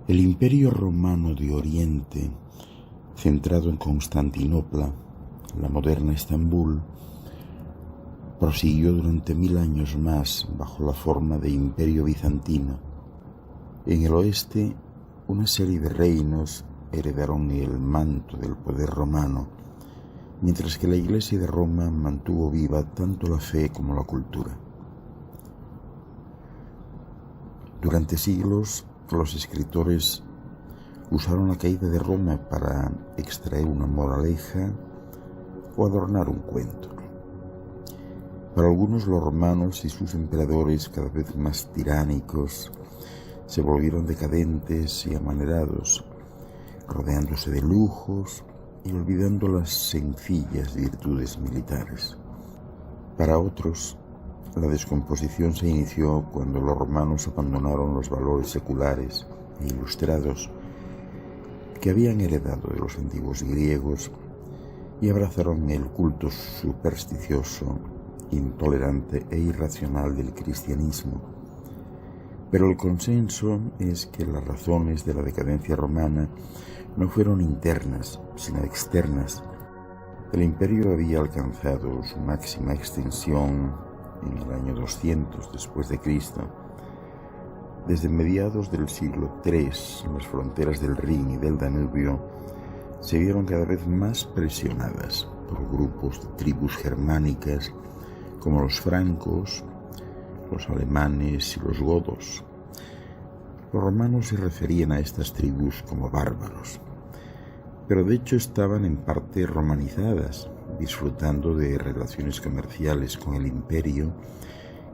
El Imperio Romano de Oriente, centrado en Constantinopla, la moderna Estambul, prosiguió durante 1000 años más bajo la forma de Imperio Bizantino. En el oeste, una serie de reinos heredaron el manto del poder romano, mientras que la Iglesia de Roma mantuvo viva tanto la fe como la cultura. Durante siglos, los escritores usaron la caída de Roma para extraer una moraleja o adornar un cuento. Para algunos, los romanos y sus emperadores, cada vez más tiránicos, se volvieron decadentes y amanerados, rodeándose de lujos y olvidando las sencillas virtudes militares. Para otros, la descomposición se inició cuando los romanos abandonaron los valores seculares e ilustrados que habían heredado de los antiguos griegos y abrazaron el culto supersticioso, intolerante e irracional del cristianismo. Pero el consenso es que las razones de la decadencia romana no fueron internas, sino externas. El imperio había alcanzado su máxima extensión en el año 200 después de Cristo. Desde mediados del siglo III, las fronteras del Rin y del Danubio se vieron cada vez más presionadas por grupos de tribus germánicas como los francos, los alemanes y los godos. Los romanos se referían a estas tribus como bárbaros, pero de hecho estaban en parte romanizadas, disfrutando de relaciones comerciales con el imperio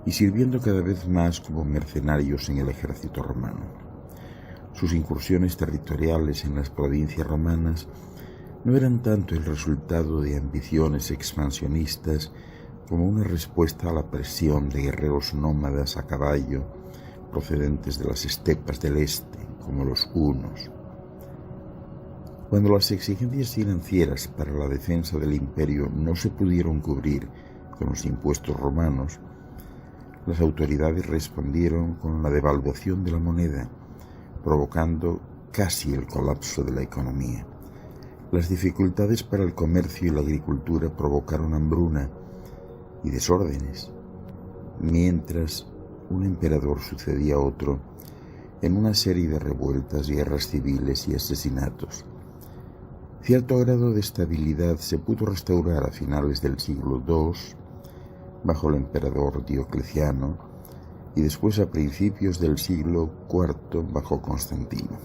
y sirviendo cada vez más como mercenarios en el ejército romano. Sus incursiones territoriales en las provincias romanas no eran tanto el resultado de ambiciones expansionistas como una respuesta a la presión de guerreros nómadas a caballo procedentes de las estepas del este, como los hunos. Cuando las exigencias financieras para la defensa del imperio no se pudieron cubrir con los impuestos romanos, las autoridades respondieron con la devaluación de la moneda, provocando casi el colapso de la economía. Las dificultades para el comercio y la agricultura provocaron hambruna y desórdenes, mientras un emperador sucedía a otro en una serie de revueltas, guerras civiles y asesinatos. Cierto grado de estabilidad se pudo restaurar a finales del siglo II bajo el emperador Diocleciano y después a principios del siglo IV bajo Constantino.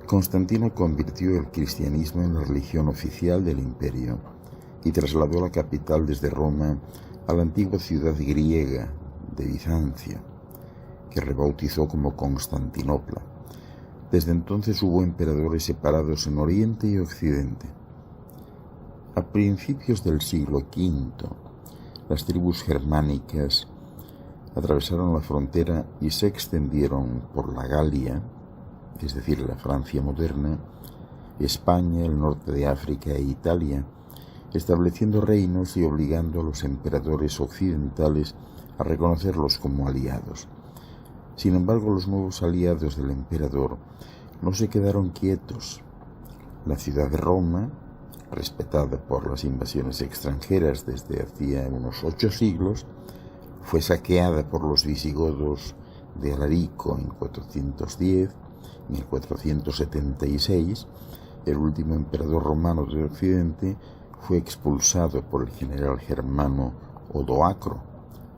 Constantino convirtió el cristianismo en la religión oficial del imperio y trasladó la capital desde Roma a la antigua ciudad griega de Bizancio, que rebautizó como Constantinopla. Desde entonces hubo emperadores separados en Oriente y Occidente. A principios del siglo V, las tribus germánicas atravesaron la frontera y se extendieron por la Galia, es decir, la Francia moderna, España, el norte de África e Italia, estableciendo reinos y obligando a los emperadores occidentales a reconocerlos como aliados. Sin embargo, los nuevos aliados del emperador no se quedaron quietos. La ciudad de Roma, respetada por las invasiones extranjeras desde hacía unos 8 siglos, fue saqueada por los visigodos de Alarico en 410. En el 476, el último emperador romano de Occidente fue expulsado por el general germano Odoacro,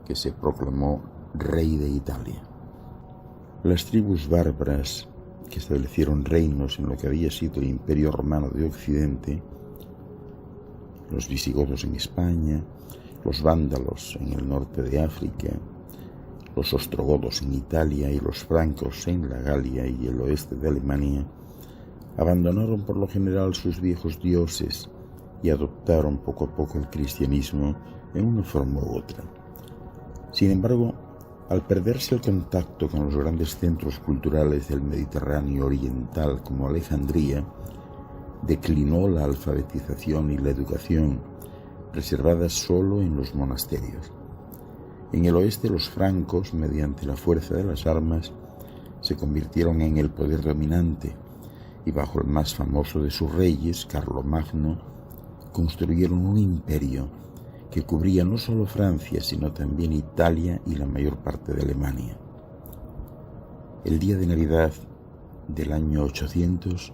que se proclamó rey de Italia. Las tribus bárbaras que establecieron reinos en lo que había sido el Imperio Romano de Occidente, los visigodos en España, los vándalos en el norte de África, los ostrogodos en Italia y los francos en la Galia y el oeste de Alemania, abandonaron por lo general sus viejos dioses y adoptaron poco a poco el cristianismo en una forma u otra. Sin embargo, al perderse el contacto con los grandes centros culturales del Mediterráneo oriental como Alejandría, declinó la alfabetización y la educación, reservadas solo en los monasterios. En el oeste, los francos, mediante la fuerza de las armas, se convirtieron en el poder dominante y bajo el más famoso de sus reyes, Carlomagno, construyeron un imperio que cubría no solo Francia, sino también Italia y la mayor parte de Alemania. El día de Navidad del año 800,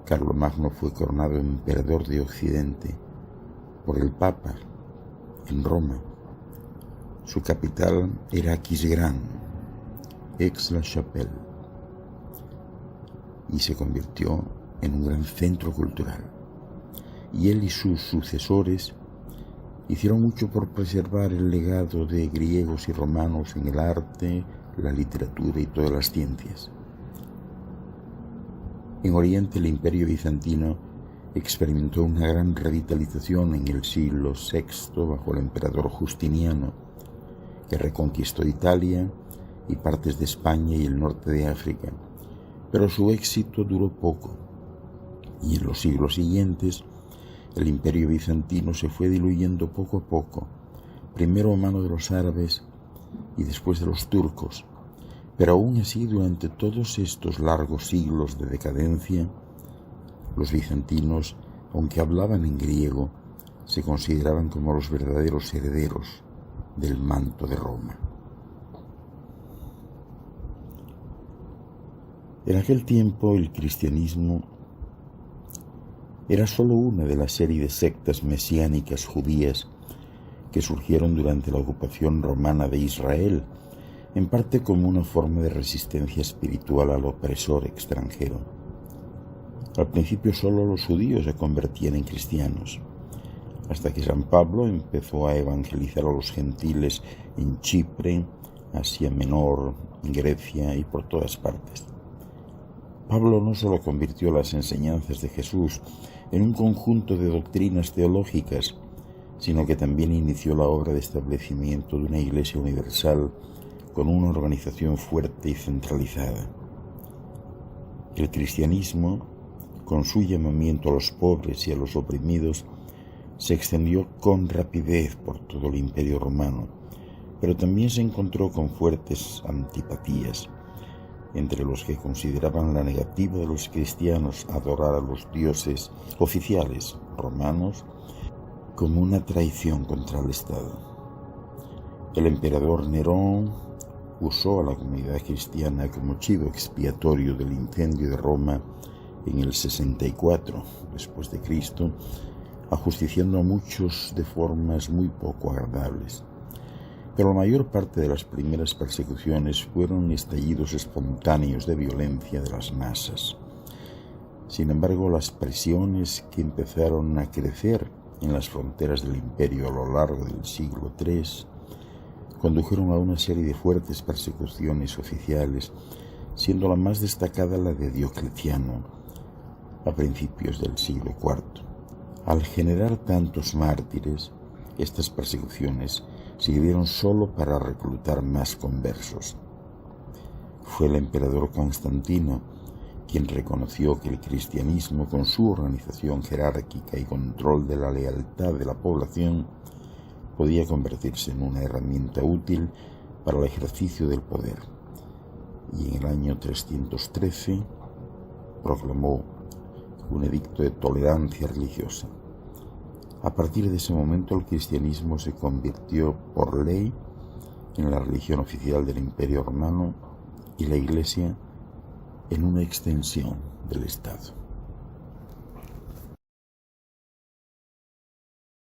Carlomagno fue coronado emperador de Occidente por el Papa en Roma. Su capital era Aquisgrán, Aix-la-Chapelle, y se convirtió en un gran centro cultural. Y él y sus sucesores hicieron mucho por preservar el legado de griegos y romanos en el arte, la literatura y todas las ciencias. En Oriente, el Imperio bizantino experimentó una gran revitalización en el siglo VI bajo el emperador Justiniano, que reconquistó Italia y partes de España y el norte de África, pero su éxito duró poco, y en los siglos siguientes el Imperio bizantino se fue diluyendo poco a poco, primero a mano de los árabes y después de los turcos, pero aún así durante todos estos largos siglos de decadencia, los bizantinos, aunque hablaban en griego, se consideraban como los verdaderos herederos del manto de Roma. En aquel tiempo el cristianismo era solo una de la serie de sectas mesiánicas judías que surgieron durante la ocupación romana de Israel, en parte como una forma de resistencia espiritual al opresor extranjero. Al principio solo los judíos se convertían en cristianos, hasta que San Pablo empezó a evangelizar a los gentiles en Chipre, Asia Menor, Grecia y por todas partes. Pablo no solo convirtió las enseñanzas de Jesús en un conjunto de doctrinas teológicas, sino que también inició la obra de establecimiento de una Iglesia universal con una organización fuerte y centralizada. El cristianismo, con su llamamiento a los pobres y a los oprimidos, se extendió con rapidez por todo el Imperio romano, pero también se encontró con fuertes antipatías entre los que consideraban la negativa de los cristianos a adorar a los dioses oficiales romanos como una traición contra el Estado. El emperador Nerón usó a la comunidad cristiana como chivo expiatorio del incendio de Roma en el 64 después de Cristo, ajusticiando a muchos de formas muy poco agradables. Pero la mayor parte de las primeras persecuciones fueron estallidos espontáneos de violencia de las masas. Sin embargo, las presiones que empezaron a crecer en las fronteras del imperio a lo largo del siglo III condujeron a una serie de fuertes persecuciones oficiales, siendo la más destacada la de Diocleciano a principios del siglo IV. Al generar tantos mártires, estas persecuciones sirvieron solo para reclutar más conversos. Fue el emperador Constantino quien reconoció que el cristianismo, con su organización jerárquica y control de la lealtad de la población, podía convertirse en una herramienta útil para el ejercicio del poder, y en el año 313 proclamó un edicto de tolerancia religiosa. A partir de ese momento el cristianismo se convirtió por ley en la religión oficial del Imperio Romano y la Iglesia en una extensión del Estado.